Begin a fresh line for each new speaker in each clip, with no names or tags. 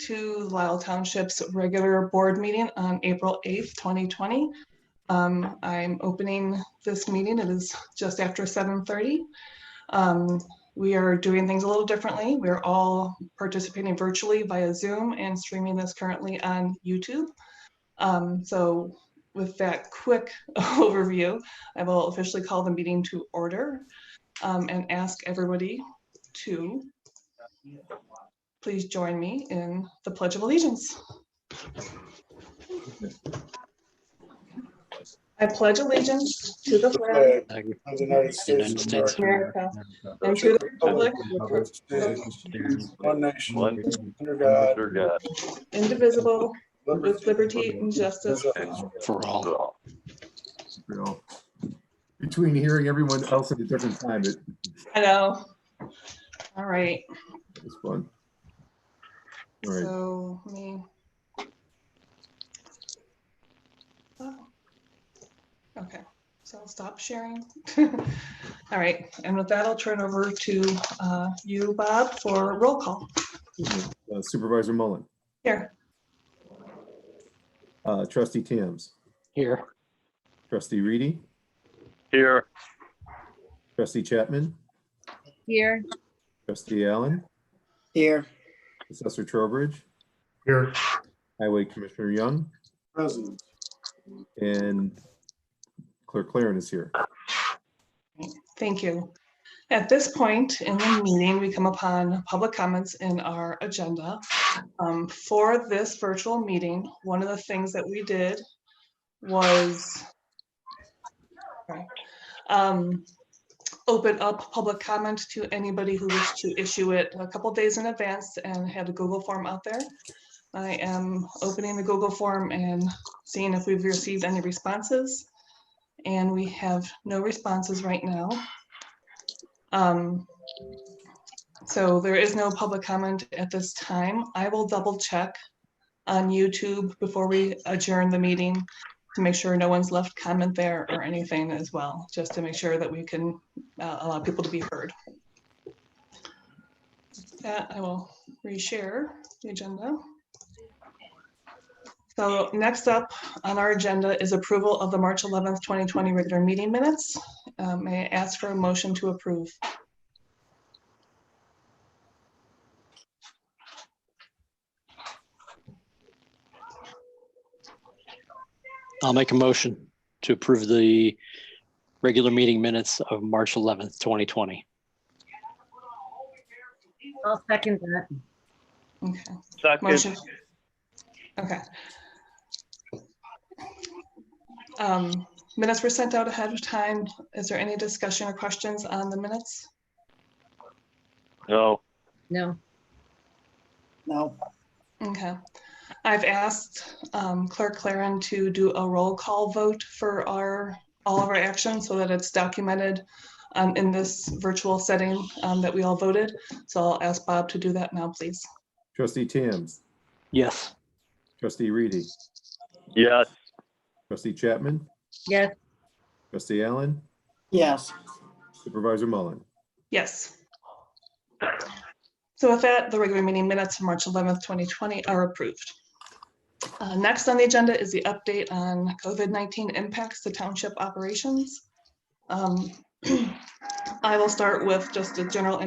to Lisle Township's regular board meeting on April 8th, 2020. I'm opening this meeting. It is just after 7:30. We are doing things a little differently. We're all participating virtually via Zoom and streaming this currently on YouTube. So with that quick overview, I will officially call the meeting to order and ask everybody to please join me in the Pledge of Allegiance. I pledge allegiance to the flag
of the United States
of America and to the republic
one nation, under God,
indivisible, with liberty and justice
for all.
Between hearing everyone else at a different time,
I know. All right.
it's fun. All right.
So let me. Oh. Okay. So I'll stop sharing. All right. And with that, I'll turn over to you, Bob, for roll call.
Supervisor Mullen.
Here.
Trustee Tams.
Here.
Trustee Reedy.
Here.
Trustee Chapman.
Here.
Trustee Allen.
Here.
Assessor Trowbridge.
Here.
Highway Commissioner Young.
Present.
And Clerk Claren is here.
Thank you. At this point in the meeting, we come upon public comments in our agenda. For this virtual meeting, one of the things that we did was open up public comment to anybody who wished to issue it a couple days in advance and had a Google form out there. I am opening the Google form and seeing if we've received any responses. And we have no responses right now. So there is no public comment at this time. I will double check on YouTube before we adjourn the meeting to make sure no one's left comment there or anything as well, just to make sure that we can allow people to be heard. With that, I will reshare the agenda. So next up on our agenda is approval of the March 11th, 2020 regular meeting minutes. May I ask for a motion to approve?
I'll make a motion to approve the regular meeting minutes of March 11th, 2020.
I'll second that.
Okay.
Second.
Motion. Okay. Minutes were sent out ahead of time. Is there any discussion or questions on the minutes?
No.
No.
No.
Okay. I've asked Clerk Claren to do a roll call vote for all of our actions so that it's documented in this virtual setting that we all voted. So I'll ask Bob to do that now, please.
Trustee Tams.
Yes.
Trustee Reedy.
Yes.
Trustee Chapman.
Yes.
Trustee Allen.
Yes.
Supervisor Mullen.
Yes. So with that, the regular meeting minutes of March 11th, 2020 are approved. Next on the agenda is the update on COVID-19 impacts to township operations. I will start with just a general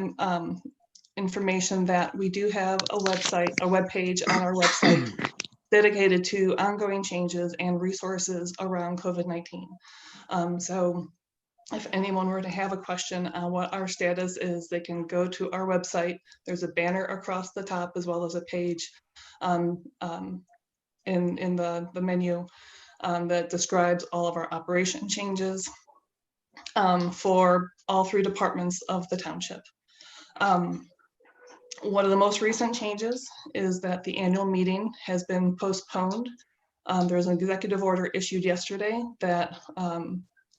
information that we do have a web page on our website dedicated to ongoing changes and resources around COVID-19. So if anyone were to have a question on what our status is, they can go to our website. There's a banner across the top as well as a page in the menu that describes all of our operation changes for all three departments of the township. One of the most recent changes is that the annual meeting has been postponed. There was an executive order issued yesterday that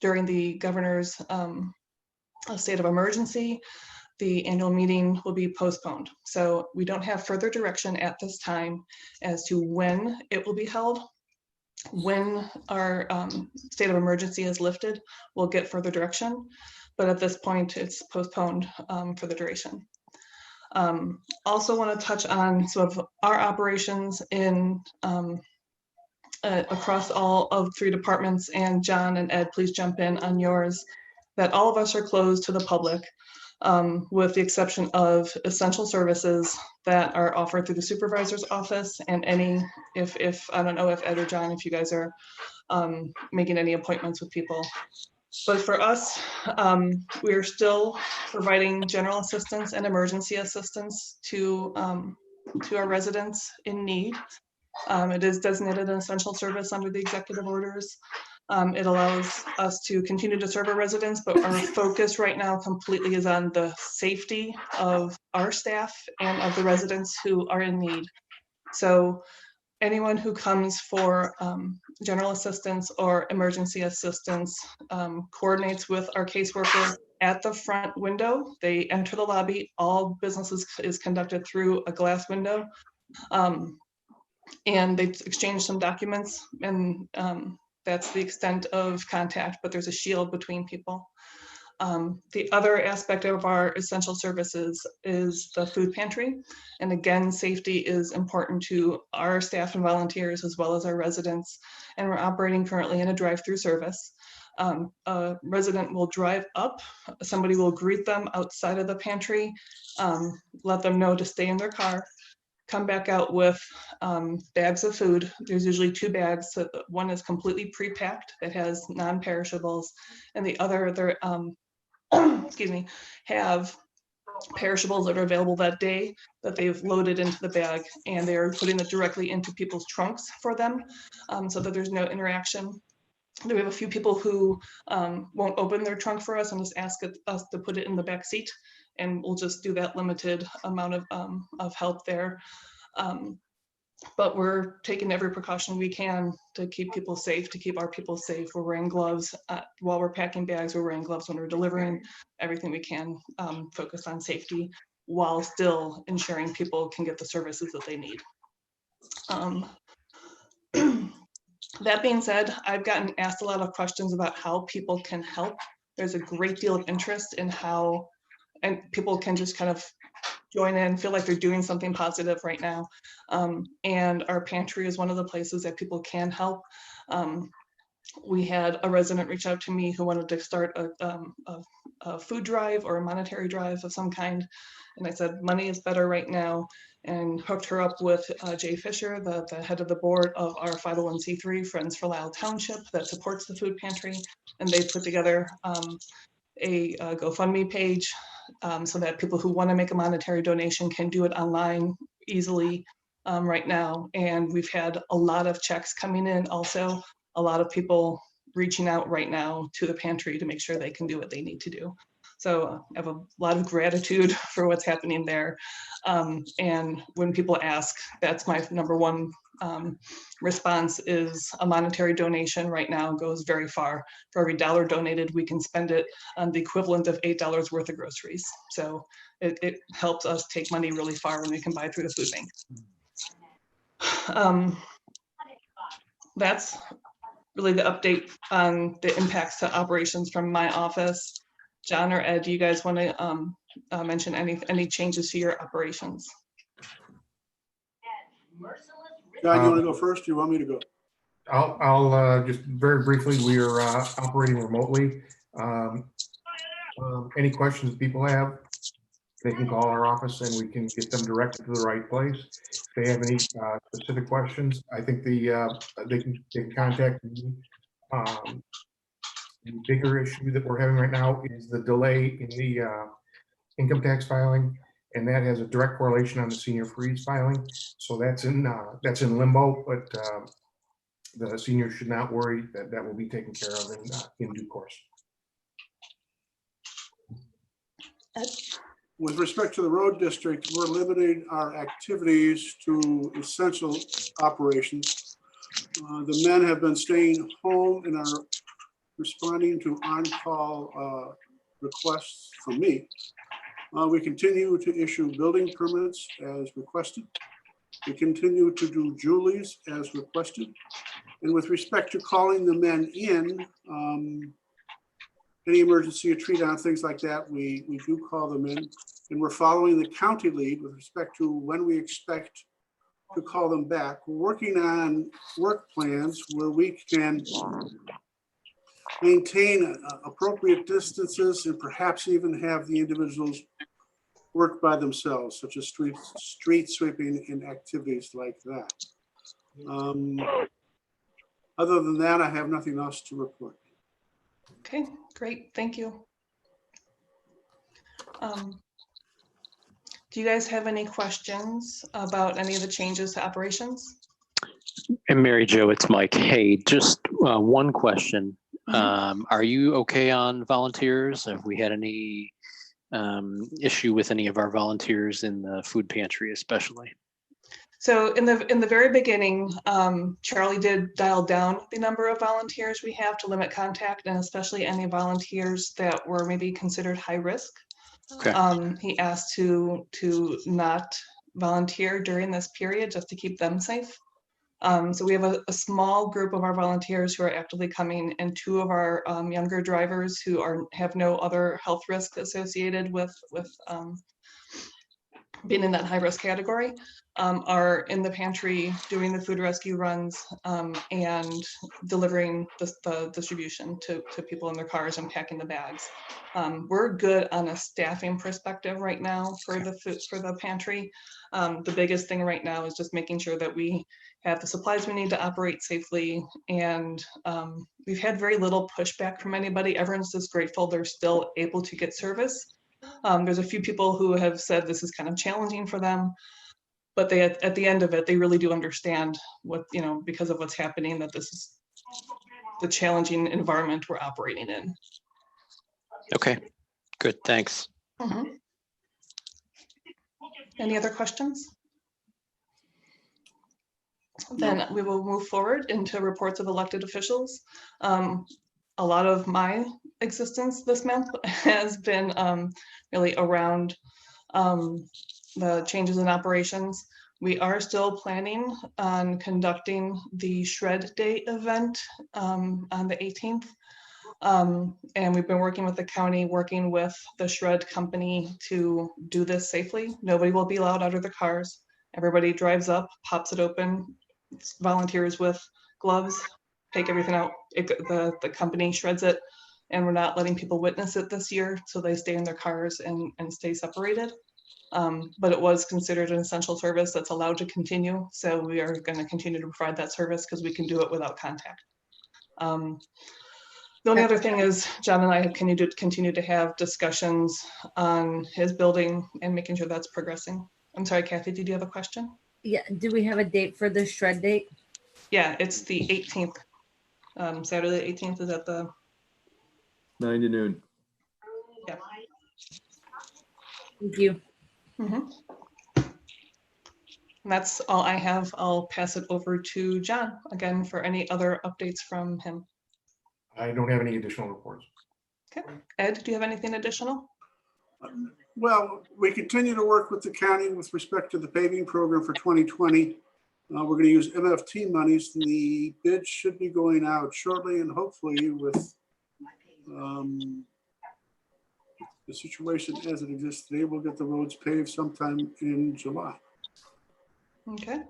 during the governor's state of emergency, the annual meeting will be postponed. So we don't have further direction at this time as to when it will be held. When our state of emergency is lifted, we'll get further direction. But at this point, it's postponed for the duration. Also want to touch on sort of our operations in across all of 3 departments, and John and Ed, please jump in on yours, that all of us are closed to the public, with the exception of essential services that are offered through the supervisor's office, and any, if I don't know if Ed or John, if you guys are making any appointments with people. But for us, we're still providing general assistance and emergency assistance to our residents in need. It is designated an essential service under the executive orders. It allows us to continue to serve our residents, but our focus right now completely is on the safety of our staff and of the residents who are in need. So anyone who comes for general assistance or emergency assistance coordinates with our caseworker at the front window. They enter the lobby. All business is conducted through a glass window. And they exchange some documents, and that's the extent of contact, but there's a shield between people. The other aspect of our essential services is the food pantry. And again, safety is important to our staff and volunteers as well as our residents. And we're operating currently in a drive-through service. A resident will drive up, somebody will greet them outside of the pantry, let them know to stay in their car, come back out with bags of food. There's usually 2 bags. So one is completely pre-packed that has non-perishables, and the other, they're excuse me, have perishables that are available that day that they've loaded into the bag, and they're putting it directly into people's trunks for them, so that there's no interaction. We have a few people who won't open their trunk for us and just ask us to put it in the back seat, and we'll just do that limited amount of help there. But we're taking every precaution we can to keep people safe, to keep our people safe. We're wearing gloves while we're packing bags. We're wearing gloves when we're delivering. Everything we can, focus on safety while still ensuring people can get the services that they need. That being said, I've gotten asked a lot of questions about how people can help. There's a great deal of interest in how, and people can just kind of join in, feel like they're doing something positive right now. And our pantry is one of the places that people can help. We had a resident reach out to me who wanted to start a food drive or a monetary drive of some kind. And I said, money is better right now, and hooked her up with Jay Fisher, the head of the board of our 501c3 Friends for Lisle Township that supports the food pantry. And they put together a GoFundMe page so that people who want to make a monetary donation can do it online easily right now. And we've had a lot of checks coming in, also a lot of people reaching out right now to the pantry to make sure they can do what they need to do. So I have a lot of gratitude for what's happening there. And when people ask, that's my number one response is a monetary donation right now goes very far. For every $1 donated, we can spend it on the equivalent of $8 worth of groceries. So it helps us take money really far when we can buy through the food bank. That's really the update on the impacts to operations from my office. John or Ed, do you guys want to mention any changes to your operations?
John, you want to go first? Or you want me to go?
I'll just very briefly, we are operating remotely. Any questions people have, they can call our office and we can get them directed to the right place. If they have any specific questions, I think they can contact me. The bigger issue that we're having right now is the delay in the income tax filing, and that has a direct correlation on the senior freeze filing. So that's in limbo, but the seniors should not worry, that will be taken care of in due course.
With respect to the road district, we're limiting our activities to essential operations. The men have been staying home and are responding to on-call requests from me. We continue to issue building permits as requested. We continue to do Julie's as requested. And with respect to calling the men in, any emergency retreat on things like that, we do call them in. and we're following the county lead with respect to when we expect to call them back. We're working on work plans where we can maintain appropriate distances and perhaps even have the individuals work by themselves, such as street sweeping and activities like that. Other than that, I have nothing else to report.
Okay, great, thank you. Do you guys have any questions about any of the changes to operations?
And Mary Jo, it's Mike. Hey, just one question. Are you okay on volunteers? Have we had any issue with any of our volunteers in the food pantry especially?
So in the very beginning, Charlie did dial down the number of volunteers we have to limit contact, and especially any volunteers that were maybe considered high risk.
Okay.
He asked to not volunteer during this period just to keep them safe. So we have a small group of our volunteers who are actively coming, and 2 of our younger drivers who have no other health risk associated with being in that high risk category, are in the pantry doing the food rescue runs and delivering the distribution to people in their cars and packing the bags. We're good on a staffing perspective right now for the pantry. The biggest thing right now is just making sure that we have the supplies we need to operate safely, and we've had very little pushback from anybody. Everyone's just grateful they're still able to get service. There's a few people who have said this is kind of challenging for them, but they at the end of it, they really do understand what, because of what's happening, that this is the challenging environment we're operating in.
Okay, good, thanks.
Any other questions? Then we will move forward into reports of elected officials. A lot of my existence this month has been really around the changes in operations. We are still planning on conducting the Shred Day event on the 18th. And we've been working with the county, working with the shred company to do this safely. Nobody will be allowed out of their cars. Everybody drives up, pops it open, volunteers with gloves, take everything out. The company shreds it, and we're not letting people witness it this year, so they stay in their cars and stay separated. But it was considered an essential service that's allowed to continue, so we are going to continue to provide that service because we can do it without contact. The only other thing is John and I have continue to have discussions on his building and making sure that's progressing. I'm sorry, Kathy, did you have a question?
Yeah, do we have a date for the shred date?
Yeah, it's the 18th. Saturday 18th is at the
9 to noon.
yeah.
Thank you.
And that's all I have. I'll pass it over to John again for any other updates from him.
I don't have any additional reports.
Okay. Ed, do you have anything additional?
Well, we continue to work with the county with respect to the paving program for 2020. We're going to use MFT monies. The bid should be going out shortly, and hopefully with the situation as it exists today, we'll get the roads paved sometime in July.
Okay.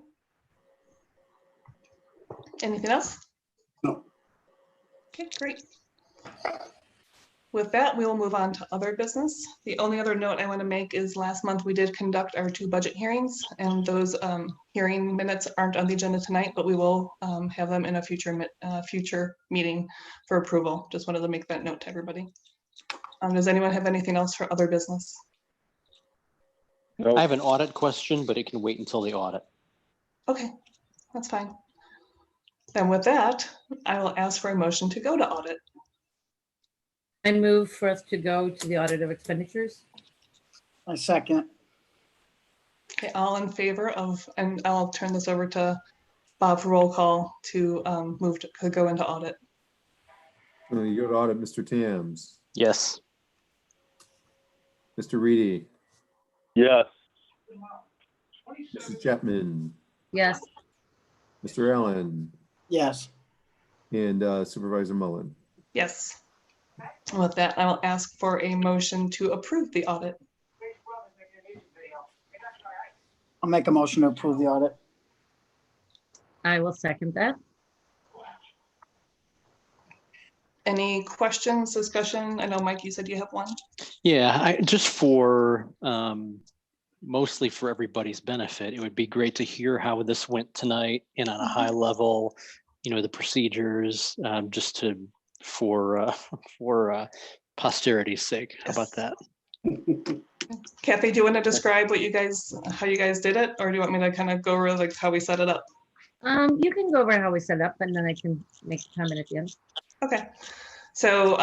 Anything else?
No.
Okay, great. With that, we will move on to other business. The only other note I want to make is last month we did conduct our 2 budget hearings, and those hearing minutes aren't on the agenda tonight, but we will have them in a future meeting for approval. Just wanted to make that note to everybody. Does anyone have anything else for other business?
I have an audit question, but it can wait until the audit.
Okay, that's fine. Then with that, I will ask for a motion to go to audit.
I move for us to go to the audit of expenditures.
I second.
Okay, all in favor of, and I'll turn this over to Bob for roll call to move to go into audit.
You go to audit, Mr. Tams,
Yes.
Mr. Reedy,
Yes.
Mrs. Chapman,
Yes.
Mr. Allen,
Yes.
and Supervisor Mullen.
Yes. With that, I will ask for a motion to approve the audit.
I'll make a motion to approve the audit.
I will second that.
Any questions, discussion? I know, Mike, you said you have one.
Yeah, just for mostly for everybody's benefit, it would be great to hear how this went tonight and on a high level, the procedures, just for posterity's sake. How about that?
Kathy, do you want to describe how you guys did it? Or do you want me to kind of go over like how we set it up?
You can go over how we set up and then I can make a comment at the end.
Okay. So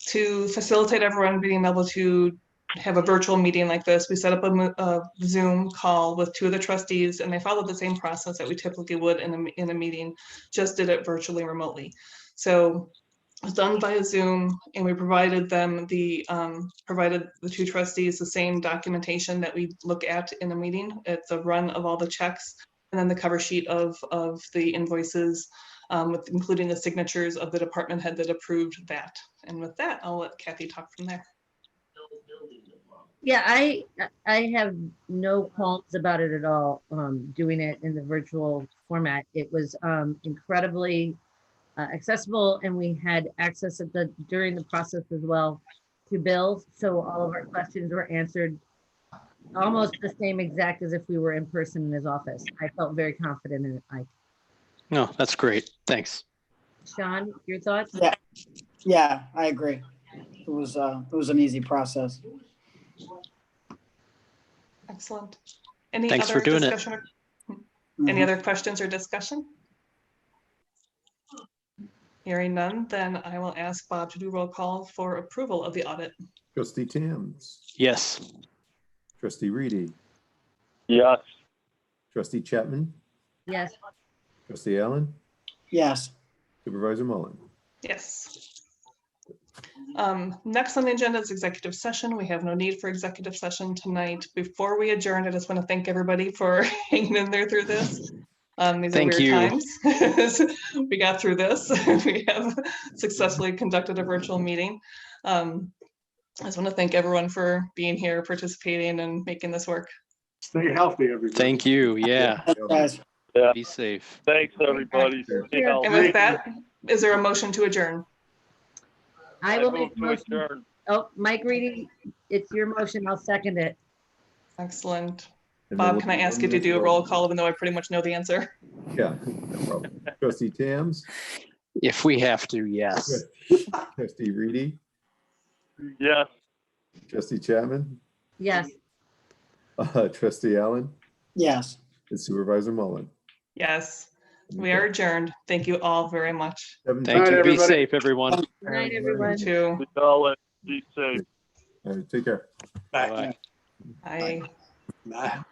to facilitate everyone being able to have a virtual meeting like this, we set up a Zoom call with 2 of the trustees, and they followed the same process that we typically would in a meeting, just did it virtually remotely. So it was done via Zoom, and we provided them provided the 2 trustees the same documentation that we look at in a meeting. It's a run of all the checks, and then the cover sheet of the invoices, including the signatures of the department head that approved that. And with that, I'll let Kathy talk from there.
Yeah, I have no qualms about it at all, doing it in the virtual format. It was incredibly accessible, and we had access during the process as well to Bill. So all of our questions were answered almost the same exact as if we were in person in his office. I felt very confident in it, Mike.
No, that's great. Thanks.
Sean, your thoughts?
Yeah, I agree. It was an easy process.
Excellent. Any
Thanks
other
for doing it.
discussion? Any other questions or discussion? Hearing none, then I will ask Bob to do roll call for approval of the audit.
Trustee Tams,
Yes.
trustee Reedy,
Yes.
trustee Chapman,
Yes.
trustee Allen,
Yes.
supervisor Mullen.
Yes. Next on the agenda is executive session. We have no need for executive session tonight. Before we adjourn, I just want to thank everybody for hanging in there through this. These are
Thank
weird
you.
times. We got through this. We have successfully conducted a virtual meeting. I just want to thank everyone for being here, participating, and making this work.
Stay healthy, everybody.
Thank you. Yeah.
Guys.
Yeah.
Be safe.
Thanks, everybody. Stay
Yeah.
And
healthy.
with that, is there a motion to adjourn?
I will
move
make a
to
motion.
adjourn.
Oh, Mike Reedy, it's your motion. I'll second it.
Excellent.
And then
Bob,
we'll
can I
do
ask
1
you to
minute
do a
roll
roll call, even though I pretty much know the answer?
Yeah, no problem. Trustee Tams,
If we have to, yes.
trustee Reedy,
Yes.
trustee Chapman,
Yes.
trustee Allen,
Yes.
and supervisor Mullen.
Yes, we are adjourned. Thank you all very much.
Thank
Night,
you. Be
everybody.
safe, everyone.
Good night, everyone.
You too.
Be all right. Be safe.
All right, take care.
Bye-bye.
Bye.
Bye.